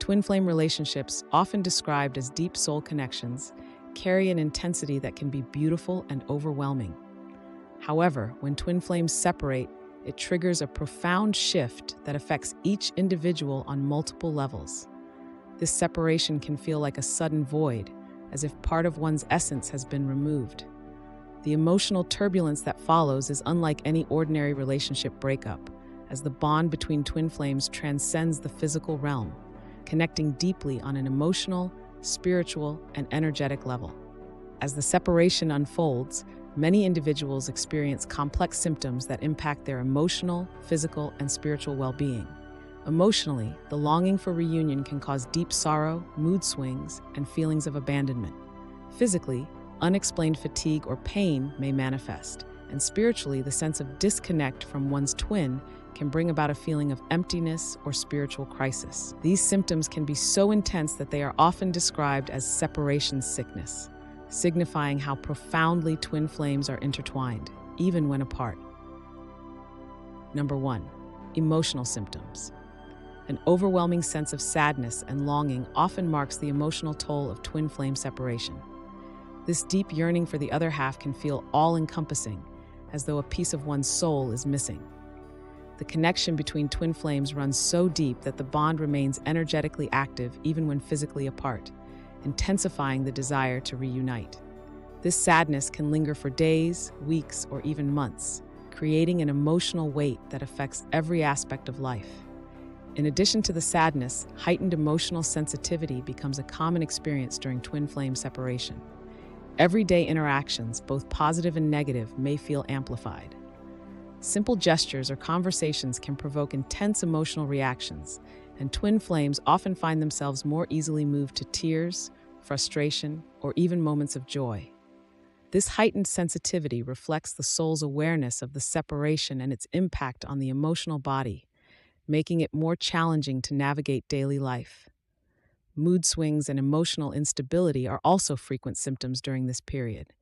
Twin flame relationships, often described as deep soul connections, carry an intensity that can be beautiful and overwhelming. However, when twin flames separate, it triggers a profound shift that affects each individual on multiple levels. This separation can feel like a sudden void, as if part of one's essence has been removed. The emotional turbulence that follows is unlike any ordinary relationship breakup, as the bond between twin flames transcends the physical realm, connecting deeply on an emotional, spiritual, and energetic level. As the separation unfolds, many individuals experience complex symptoms that impact their emotional, physical, and spiritual well-being. Emotionally, the longing for reunion can cause deep sorrow, mood swings, and feelings of abandonment. Physically, unexplained fatigue or pain may manifest, and spiritually, the sense of disconnect from one's twin can bring about a feeling of emptiness or spiritual crisis. These symptoms can be so intense that they are often described as separation sickness, signifying how profoundly twin flames are intertwined, even when apart. Number 1. Emotional symptoms. An overwhelming sense of sadness and longing often marks the emotional toll of twin flame separation. This deep yearning for the other half can feel all-encompassing, as though a piece of one's soul is missing. The connection between twin flames runs so deep that the bond remains energetically active even when physically apart, intensifying the desire to reunite. This sadness can linger for days, weeks, or even months, creating an emotional weight that affects every aspect of life. In addition to the sadness, heightened emotional sensitivity becomes a common experience during twin flame separation. Everyday interactions, both positive and negative, may feel amplified. Simple gestures or conversations can provoke intense emotional reactions, and twin flames often find themselves more easily moved to tears, frustration, or even moments of joy. This heightened sensitivity reflects the soul's awareness of the separation and its impact on the emotional body, making it more challenging to navigate daily life. Mood swings and emotional instability are also frequent symptoms during this period.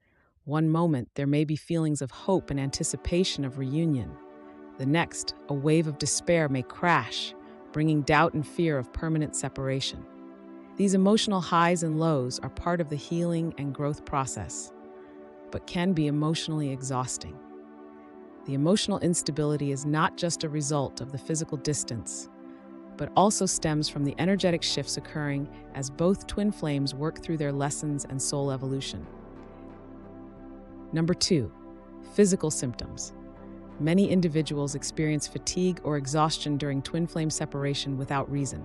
One moment, there may be feelings of hope and anticipation of reunion. The next, a wave of despair may crash, bringing doubt and fear of permanent separation. These emotional highs and lows are part of the healing and growth process, but can be emotionally exhausting. The emotional instability is not just a result of the physical distance, but also stems from the energetic shifts occurring as both twin flames work through their lessons and soul evolution. Number 2, physical symptoms. Many individuals experience fatigue or exhaustion during twin flame separation without reason.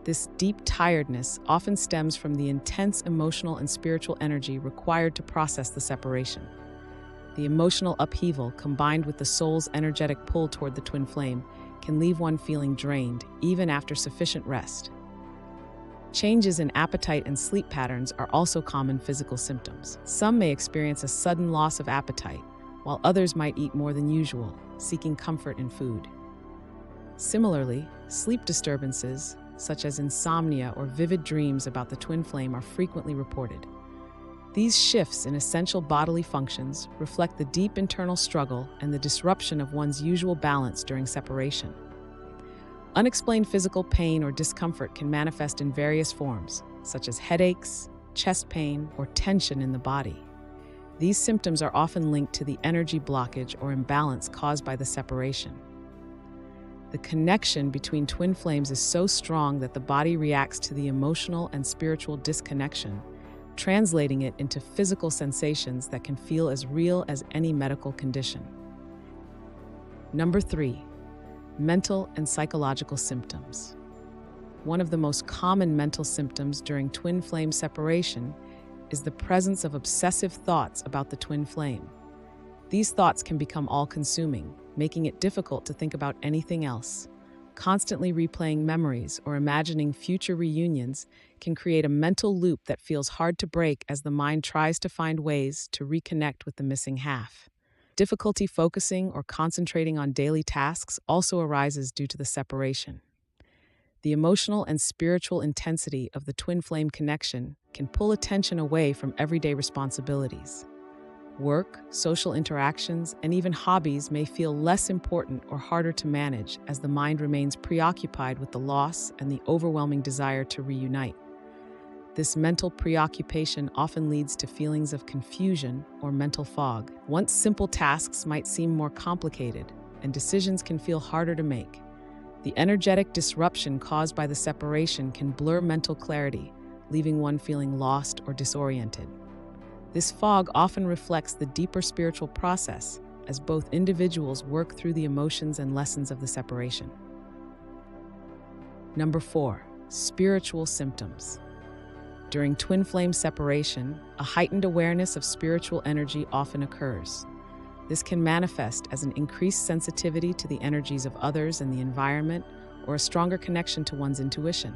This deep tiredness often stems from the intense emotional and spiritual energy required to process the separation. The emotional upheaval, combined with the soul's energetic pull toward the twin flame, can leave one feeling drained, even after sufficient rest. Changes in appetite and sleep patterns are also common physical symptoms. Some may experience a sudden loss of appetite, while others might eat more than usual, seeking comfort in food. Similarly, sleep disturbances, such as insomnia or vivid dreams about the twin flame, are frequently reported. These shifts in essential bodily functions reflect the deep internal struggle and the disruption of one's usual balance during separation. Unexplained physical pain or discomfort can manifest in various forms, such as headaches, chest pain, or tension in the body. These symptoms are often linked to the energy blockage or imbalance caused by the separation. The connection between twin flames is so strong that the body reacts to the emotional and spiritual disconnection, translating it into physical sensations that can feel as real as any medical condition. Number 3, mental and psychological symptoms. One of the most common mental symptoms during twin flame separation is the presence of obsessive thoughts about the twin flame. These thoughts can become all-consuming, making it difficult to think about anything else. Constantly replaying memories or imagining future reunions can create a mental loop that feels hard to break as the mind tries to find ways to reconnect with the missing half. Difficulty focusing or concentrating on daily tasks also arises due to the separation. The emotional and spiritual intensity of the twin flame connection can pull attention away from everyday responsibilities. Work, social interactions, and even hobbies may feel less important or harder to manage as the mind remains preoccupied with the loss and the overwhelming desire to reunite. This mental preoccupation often leads to feelings of confusion or mental fog. Once simple tasks might seem more complicated, and decisions can feel harder to make. The energetic disruption caused by the separation can blur mental clarity, leaving one feeling lost or disoriented. This fog often reflects the deeper spiritual process as both individuals work through the emotions and lessons of the separation. Number 4, spiritual symptoms. During twin flame separation, a heightened awareness of spiritual energy often occurs. This can manifest as an increased sensitivity to the energies of others and the environment, or a stronger connection to one's intuition.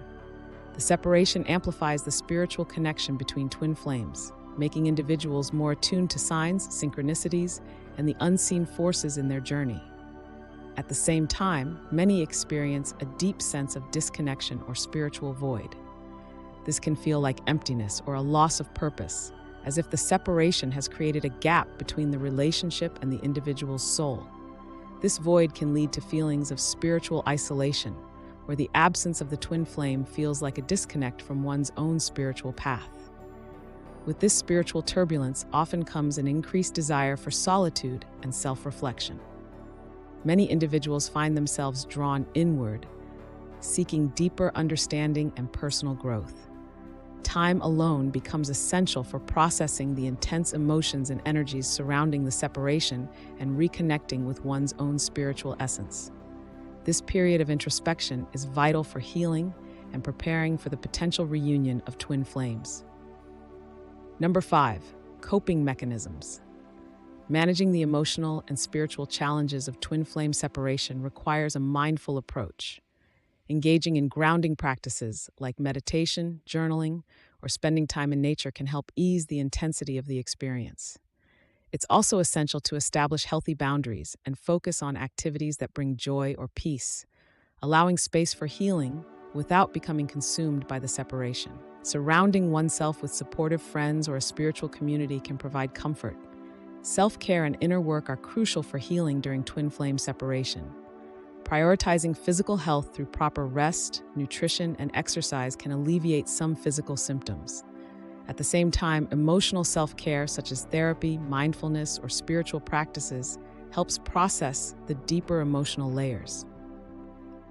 The separation amplifies the spiritual connection between twin flames, making individuals more attuned to signs, synchronicities, and the unseen forces in their journey. At the same time, many experience a deep sense of disconnection or spiritual void. This can feel like emptiness or a loss of purpose, as if the separation has created a gap between the relationship and the individual's soul. This void can lead to feelings of spiritual isolation, where the absence of the twin flame feels like a disconnect from one's own spiritual path. With this spiritual turbulence often comes an increased desire for solitude and self-reflection. Many individuals find themselves drawn inward, seeking deeper understanding and personal growth. Time alone becomes essential for processing the intense emotions and energies surrounding the separation and reconnecting with one's own spiritual essence. This period of introspection is vital for healing and preparing for the potential reunion of twin flames. Number 5, coping mechanisms. Managing the emotional and spiritual challenges of twin flame separation requires a mindful approach. Engaging in grounding practices like meditation, journaling, or spending time in nature can help ease the intensity of the experience. It's also essential to establish healthy boundaries and focus on activities that bring joy or peace, allowing space for healing without becoming consumed by the separation. Surrounding oneself with supportive friends or a spiritual community can provide comfort. Self-care and inner work are crucial for healing during twin flame separation. Prioritizing physical health through proper rest, nutrition, and exercise can alleviate some physical symptoms. At the same time, emotional self-care such as therapy, mindfulness, or spiritual practices helps process the deeper emotional layers.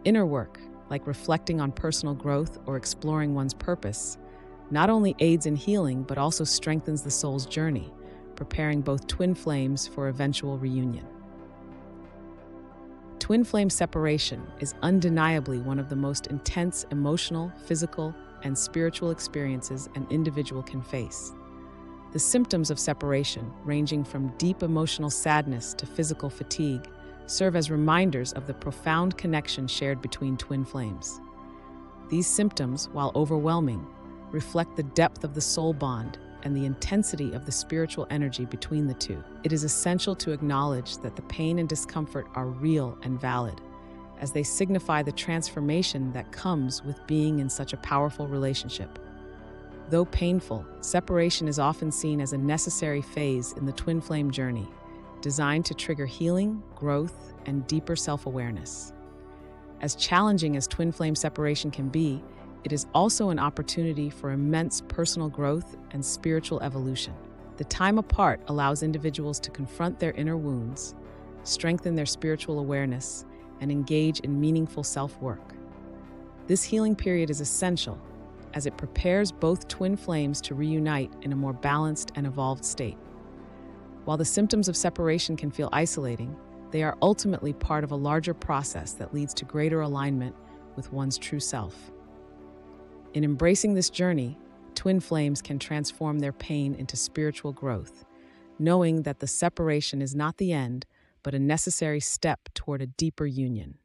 Inner work, like reflecting on personal growth or exploring one's purpose, not only aids in healing but also strengthens the soul's journey, preparing both twin flames for eventual reunion. Twin flame separation is undeniably one of the most intense emotional, physical, and spiritual experiences an individual can face. The symptoms of separation, ranging from deep emotional sadness to physical fatigue, serve as reminders of the profound connection shared between twin flames. These symptoms, while overwhelming, reflect the depth of the soul bond and the intensity of the spiritual energy between the two. It is essential to acknowledge that the pain and discomfort are real and valid, as they signify the transformation that comes with being in such a powerful relationship. Though painful, separation is often seen as a necessary phase in the twin flame journey, designed to trigger healing, growth, and deeper self-awareness. As challenging as twin flame separation can be, it is also an opportunity for immense personal growth and spiritual evolution. The time apart allows individuals to confront their inner wounds, strengthen their spiritual awareness, and engage in meaningful self-work. This healing period is essential as it prepares both twin flames to reunite in a more balanced and evolved state. While the symptoms of separation can feel isolating, they are ultimately part of a larger process that leads to greater alignment with one's true self. In embracing this journey, twin flames can transform their pain into spiritual growth, knowing that the separation is not the end, but a necessary step toward a deeper union.